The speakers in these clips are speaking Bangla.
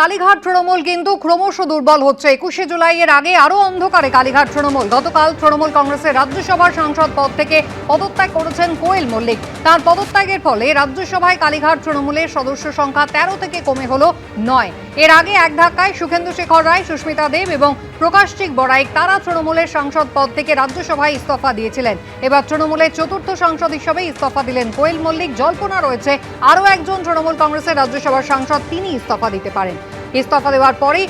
কালীঘাট তৃণমূল কিন্তু ক্রমশ দুর্বল হচ্ছে। 21শে জুলাইয়ের আগে আরো অন্ধকারে কালীঘাট তৃণমূল। গতকাল তৃণমূল কংগ্রেসের রাজ্যসভার সাংসদ পদ থেকে পদত্যাগ করেছেন কোয়েল মল্লিক। তার পদত্যাগের ফলে রাজ্যসভায় কালীঘাট তৃণমূলের সদস্য সংখ্যা 13 থেকে কমে হলো 9। এর আগে এক ধাক্কায় সুখেন্দু শেখর রায়, সুস্মিতা দেব এবং প্রকাশচিক বড়াইক তারা তৃণমূলের সাংসদ পদ থেকে রাজ্যসভায় ইস্তফা দিয়েছিলেন। এবার তৃণমূলের চতুর্থ সাংসদ হিসেবে ইস্তফা দিলেন কোয়েল মল্লিক। জল্পনা রয়েছে আরও একজন তৃণমূল কংগ্রেসের রাজ্যসভার সাংসদ তিনি ইস্তফা দিতে পারেন। ইস্তফা দেওয়ার পরেই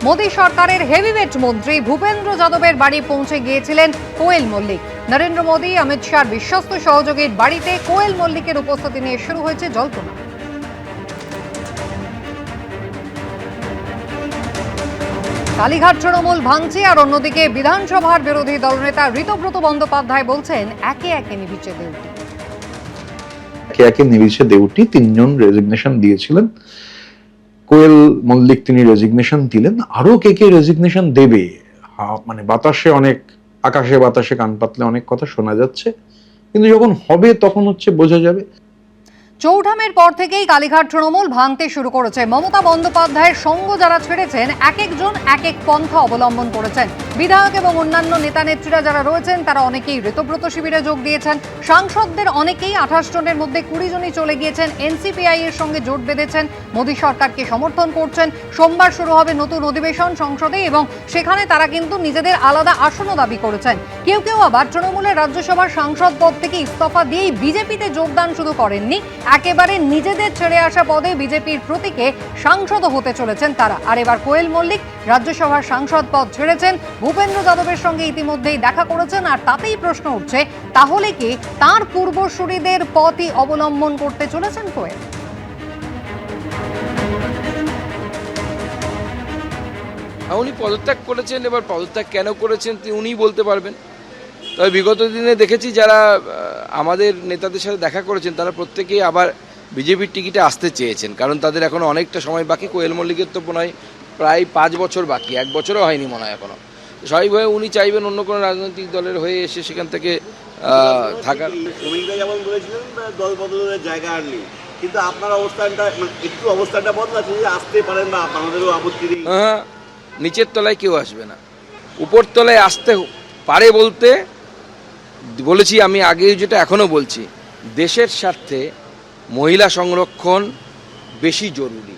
মোদী সরকারের হেভিওয়েট মন্ত্রী ভূপেন্দ্র যাদবের বাড়ি পৌঁছে গিয়েছিলেন কোয়েল মল্লিক। নরেন্দ্র মোদী, অমিত শাহর বিশ্বস্ত সহযোগীর বাড়িতে কোয়েল মল্লিকের উপস্থিতি নিয়ে শুরু হয়েছে জল্পনা। কালীঘাট তৃণমূল ভাঙছে, আর অন্যদিকে বিধানসভার বিরোধী দলনেতা ঋতব্রত বন্দ্যোপাধ্যায় বলছেন একে একে নিভিছে দেউটি। একে একে নিভিছে দেউটি। 3 জন রেজিগনেশন দিয়েছিলেন। কোয়েল মল্লিক তিনি রেজিগনেশন দিলেন। আরো কে কে রেজিগনেশন দেবে, মানে বাতাসে অনেক, আকাশে বাতাসে কান পাতলে অনেক কথা শোনা যাচ্ছে, কিন্তু যখন হবে তখন বোঝা যাবে। চৌঠামের পর থেকেই কালীঘাট তৃণমূল ভাঙতে শুরু করেছে। মমতা বন্দ্যোপাধ্যায়ের সঙ্গ যারা ছেড়েছেন এক একজন এক এক পন্থা অবলম্বন করেছেন। বিধায়ক এবং অন্যান্য নেতা নেত্রীরা যারা রয়েছেন তারা অনেকেই ঋতব্রত শিবিরে যোগ দিয়েছেন। সাংসদদের অনেকেই 28 জনের মধ্যে 20 জনই চলে গিয়েছেন, এনসিপিআই এর সঙ্গে জোট বেঁধেছেন, মোদী সরকারকে সমর্থন করছেন। সোমবার শুরু হবে নতুন অধিবেশন সংসদে এবং সেখানে তারা কিন্তু নিজেদের আলাদা আসনও দাবি করেছেন। কেউ কেউ আবার তৃণমূলের রাজ্যসভার সাংসদ পদ থেকে ইস্তফা দিয়েই বিজেপিতে যোগদান শুরু করেননি, একেবারে নিজেদের ছেড়ে আসা পদে বিজেপির প্রতীকে সাংসদ হতে চলেছেন তারা। আর এবার কোয়েল মল্লিক রাজ্যসভার সাংসদ পদ ছেড়েছেন, ভূপেন্দ্র যাদবের সঙ্গে ইতিমধ্যেই দেখা করেছেন। আর তাতেই প্রশ্ন উঠছে, তাহলে কি তার পূর্বসূরিদের পথই অবলম্বন করতে চলেছেন কোয়েল? উনি পদত্যাগ করেছেন, এবার পদত্যাগ কেন করেছেন উনিই বলতে পারবেন। তবে বিগত দিনে দেখেছি যারা আমাদের নেতাদের সাথে দেখা করেছেন তারা প্রত্যেকেই আবার বিজেপির টিকিটে আসতে চেয়েছেন, কারণ তাদের এখনো অনেকটা সময় বাকি। কোয়েল মল্লিকের তো মনে হয় প্রায় 5 বছর বাকি, 1 বছরও হয়নি মনে হয় এখনো। স্বাভাবিকভাবে উনি চাইবেন অন্য কোনো রাজনৈতিক দলের হয়ে এসে সেখান থেকে থাকার। শ্রমিকরা যেমন বলেছিলেন দল বদলের জায়গা আর নেই, কিন্তু আপনার অবস্থানটা একটু বদলাচ্ছে যে আসতে পারেন বা আপনাদেরও আপত্তি নেই। হ্যাঁ, নিচের তলায় কেউ আসবে না, উপর তলায় আসতে পারে বলতে বলেছি আমি আগেই, যেটা এখনো বলছি, দেশের স্বার্থে মহিলা সংরক্ষণ বেশি জরুরি।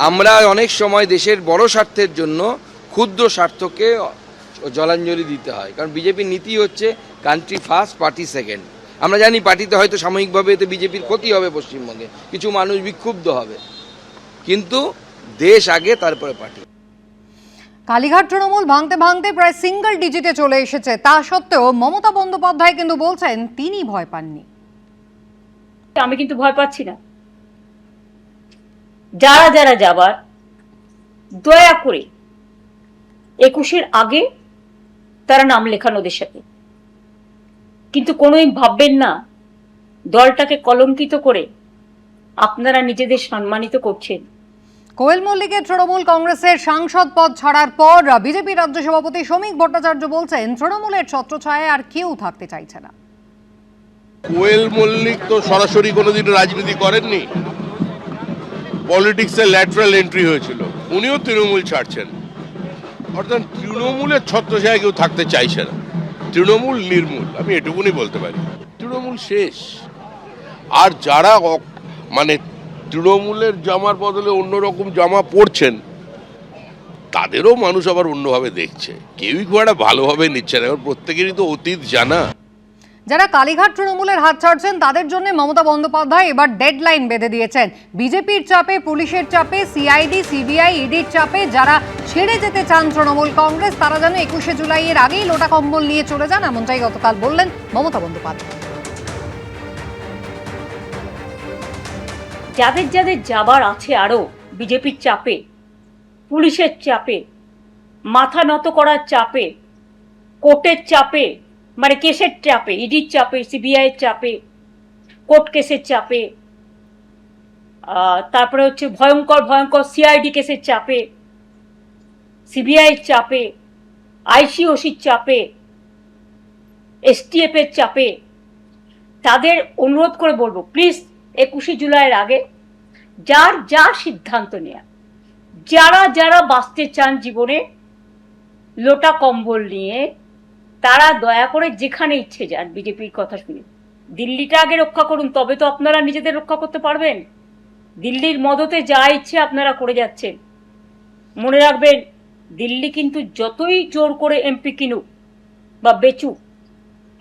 আমরা অনেক সময় দেশের বড় স্বার্থের জন্য ক্ষুদ্র স্বার্থকে জলাঞ্জলি দিতে হয়, কারণ বিজেপির নীতি হচ্ছে কান্ট্রি ফার্স্ট, পার্টি সেকেন্ড। আমরা জানি পার্টিতে হয়তো সাময়িকভাবে এতে বিজেপির ক্ষতি হবে, পশ্চিমবঙ্গে কিছু মানুষ বিক্ষুব্ধ হবে, কিন্তু দেশ আগে তারপরে পার্টি। কালীঘাট তৃণমূল ভাঙতে ভাঙতে প্রায় সিঙ্গল ডিজিটে চলে এসেছে। তা সত্ত্বেও মমতা বন্দ্যোপাধ্যায় কিন্তু বলছেন তিনি ভয় পাননি। আমি কিন্তু ভয় পাচ্ছি না। যারা যারা যাবার দয়া করে 21-এর আগে তারা নাম লেখান ওদের সাথে, কিন্তু কোনোদিন ভাববেন না দলটাকে কলঙ্কিত করে আপনারা নিজেদের সম্মানিত করছেন। কোয়েল মল্লিকের তৃণমূল কংগ্রেসের সাংসদ পদ ছাড়ার পর বিজেপি রাজ্য সভাপতি শ্রমিক ভট্টাচার্য বলছেন তৃণমূলের ছত্রছায়ায় আর কেউ থাকতে চাইছে না। কোয়েল মল্লিক তো সরাসরি কোনোদিন রাজনীতি করেননি, পলিটিক্সে ল্যাটারাল এন্ট্রি হয়েছিল। উনিও তৃণমূল ছাড়ছেন, অর্থাৎ তৃণমূলের ছত্রছায়ায় কেউ থাকতে চাইছে না। তৃণমূল নির্মূল, আমি এটুকুনি বলতে পারি। তৃণমূল শেষ। আর যারা মানে তৃণমূলের জামার বদলে অন্যরকম জামা পরছেন তাদেরও মানুষ আবার অন্যভাবে দেখছে, কেউই খুব একটা ভালোভাবে নিচ্ছে না। প্রত্যেকেরই তো অতীত জানা। যারা কালীঘাট তৃণমূলের হাত ছাড়ছেন তাদের জন্য মমতা বন্দ্যোপাধ্যায় এবার ডেডলাইন বেঁধে দিয়েছেন। বিজেপির চাপে, পুলিশের চাপে, সিআইডি, সিবিআই, ইডির চাপে যারা ছেড়ে যেতে চান তৃণমূল কংগ্রেস তারা যেন 21শে জুলাইয়ের আগেই লোটা কম্বল নিয়ে চলে যান, এমনটাই গতকাল বললেন মমতা বন্দ্যোপাধ্যায়। যাদের যাদের যাবার আছে আরো বিজেপির চাপে, পুলিশের চাপে, মাথা নত করার চাপে, কোর্টের চাপে, মানে কেসের চাপে, ইডির চাপে, সিবিআই এর চাপে, কোর্ট কেসের চাপে, তারপরে হচ্ছে ভয়ঙ্কর ভয়ঙ্কর সিআইডি কেসের চাপে, সিবিআই এর চাপে, আইসিওসির চাপে, এসটিএফ এর চাপে, তাদের অনুরোধ করে বলবো প্লিজ 21শে জুলাইয়ের আগে যার যা সিদ্ধান্ত নেয়া, যারা যারা বাঁচতে চান জীবনে লোটা কম্বল নিয়ে, তারা দয়া করে যেখানে ইচ্ছে যান বিজেপির কথা শুনে। দিল্লিটা আগে রক্ষা করুন, তবে তো আপনারা নিজেদের রক্ষা করতে পারবেন। দিল্লির মদতে যা ইচ্ছে আপনারা করে যাচ্ছেন। মনে রাখবেন, দিল্লি যতই জোর করে এমপি কিনুক বা বেচুক,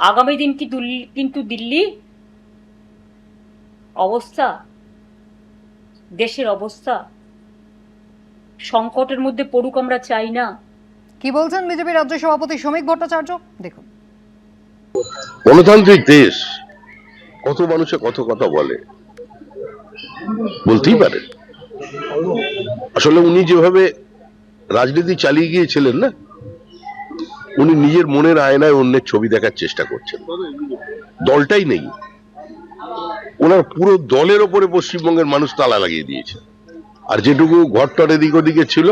আগামী দিন কিন্তু দিল্লি অবস্থা, দেশের অবস্থা সংকটের মধ্যে পড়ুক আমরা চাই না। কি বলছেন বিজেপি রাজ্য সভাপতি শ্রমিক ভট্টাচার্য, দেখুন। গণতান্ত্রিক দেশ, কত মানুষে কত কথা বলে, বলতেই পারে। আসলে উনি যেভাবে রাজনীতি চালিয়ে গিয়েছিলেন না, উনি নিজের মনের আয়নায় অন্যের ছবি দেখার চেষ্টা করছেন। দলটাই নেই, ওনার পুরো দলের ওপরে পশ্চিমবঙ্গের মানুষ তালা লাগিয়ে দিয়েছে। আর যেটুকু ঘরটর এদিক ওদিকে ছিল,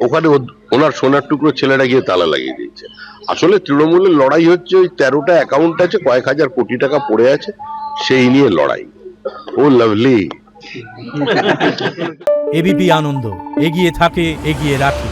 ওখানে ওনার সোনার টুকরো ছেলেটা গিয়ে তালা লাগিয়ে দিয়েছে। আসলে তৃণমূলের লড়াই হচ্ছে ওই 13টা অ্যাকাউন্ট আছে, কয়েক হাজার কোটি টাকা পড়ে আছে, সেই নিয়ে লড়াই। ও লাভলি। এবিপি আনন্দ, এগিয়ে থাকে, এগিয়ে রাখে।